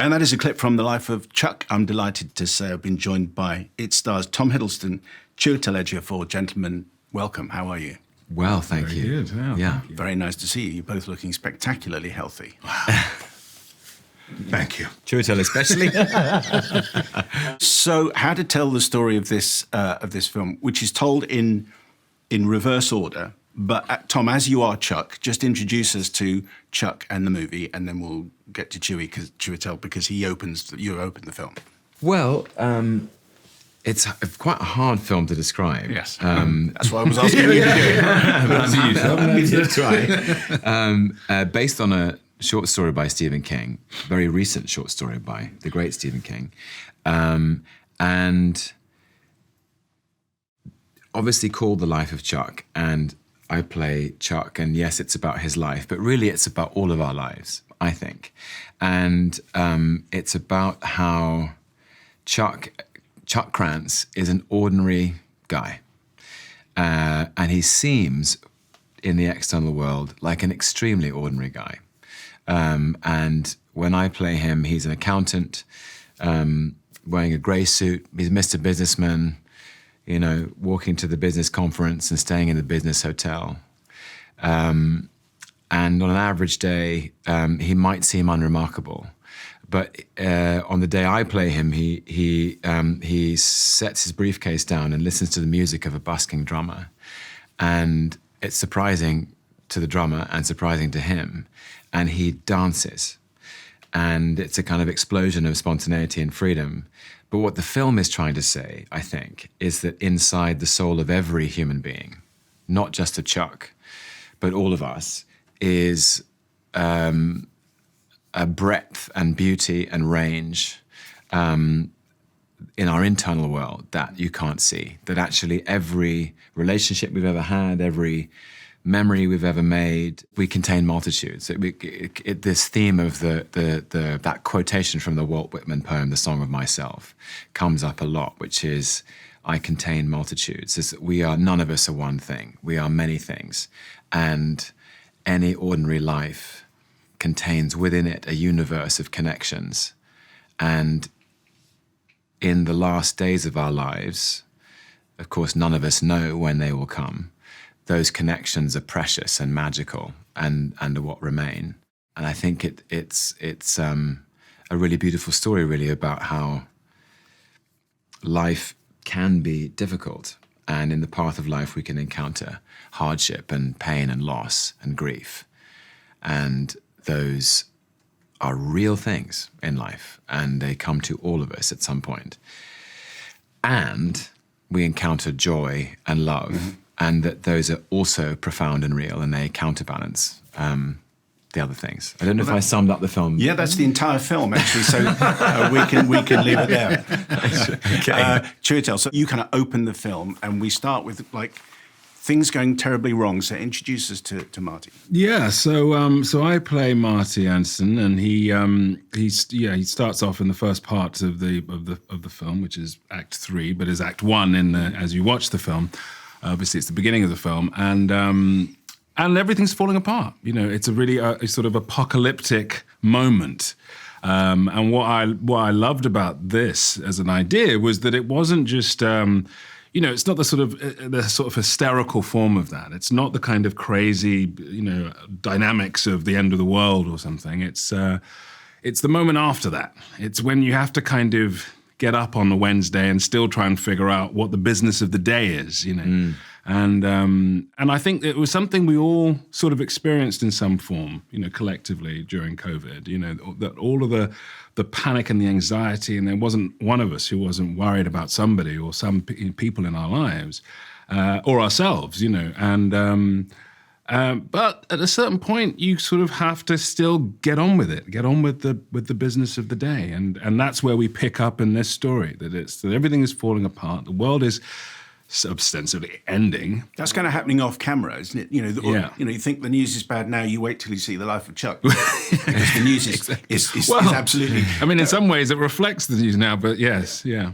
And that is a clip from The Life of Chuck. I'm delighted to say I've been joined by, it stars Tom Hiddleston, Chiwetel Ejiofor. Gentlemen, welcome. How are you? Well, thank you. Good. Yeah, Yeah. thank you. Very nice to see you. You're both looking spectacularly healthy. Thank you. Chiwetel especially. So, how to tell the story of this film, which is told in reverse order. But Tom, as you are Chuck, just introduce us to Chuck and the movie, and then we'll get to Chiwetel because you open the film. Well, it's quite a hard film to describe. Yes, that's why I was asking you to do it. I'm going to try. Based on a short story by Stephen King, very recent short story by the great Stephen King, and obviously called The Life of Chuck, and I play Chuck, and yes, it's about his life, but really it's about all of our lives, I think. And it's about how Chuck Krantz is an ordinary guy. And he seems, in the external world, like an extremely ordinary guy. And when I play him, he's an accountant, wearing a grey suit. He's Mr. Businessman, walking to the business conference and staying in the business hotel. And on an average day, he might seem unremarkable. But on the day I play him, he sets his briefcase down and listens to the music of a busking drummer. And it's surprising to the drummer and surprising to him. And he dances. And it's a kind of explosion of spontaneity and freedom. But what the film is trying to say, I think, is that inside the soul of every human being, not just a Chuck, but all of us, is a breadth and beauty and range in our internal world that you can't see. That actually every relationship we've ever had, every memory we've ever made, we contain multitudes. This theme of that quotation from the Walt Whitman poem, The Song of Myself, comes up a lot, which is, I contain multitudes. It's that none of us are one thing. We are many things. And any ordinary life contains within it a universe of connections. And in the last days of our lives, of course, none of us know when they will come. Those connections are precious and magical and are what remain. And I think it's a really beautiful story, really, about how life can be difficult. And in the path of life, we can encounter hardship and pain and loss and grief. And those are real things in life, and they come to all of us at some point. And we encounter joy and love, and that those are also profound and real, and they counterbalance the other things. I don't know if I summed up the film. Yeah, that's the entire film, actually, so we can leave it there. Okay. Chiwetel, so you kind of open the film, and we start with, things going terribly wrong, so introduce us to Marty. Yeah, so I play Marty Anderson, and he starts off in the first part of the film, which is Act 3, but is Act 1 as you watch the film. Obviously, it's the beginning of the film, and everything's falling apart. It's a really sort of apocalyptic moment. And what I loved about this as an idea was that it wasn't just it's not the sort of hysterical form of that. It's not the kind of crazy dynamics of the end of the world or something. It's the moment after that. It's when you have to kind of get up on the Wednesday and still try and figure out what the business of the day is, And I think it was something we all sort of experienced in some form, collectively during COVID, that all of the panic and the anxiety, and there wasn't one of us who wasn't worried about somebody or some people in our lives, or ourselves, but at a certain point, you sort of have to still get on with it, get on with the business of the day, and that's where we pick up in this story that everything is falling apart, the world is ostensibly ending. That's kind of happening off camera, isn't it? You think the news is bad now, you wait till you see The Life of Chuck. Because the news is absolutely... I mean, in some ways it reflects the news now, but yes, yeah.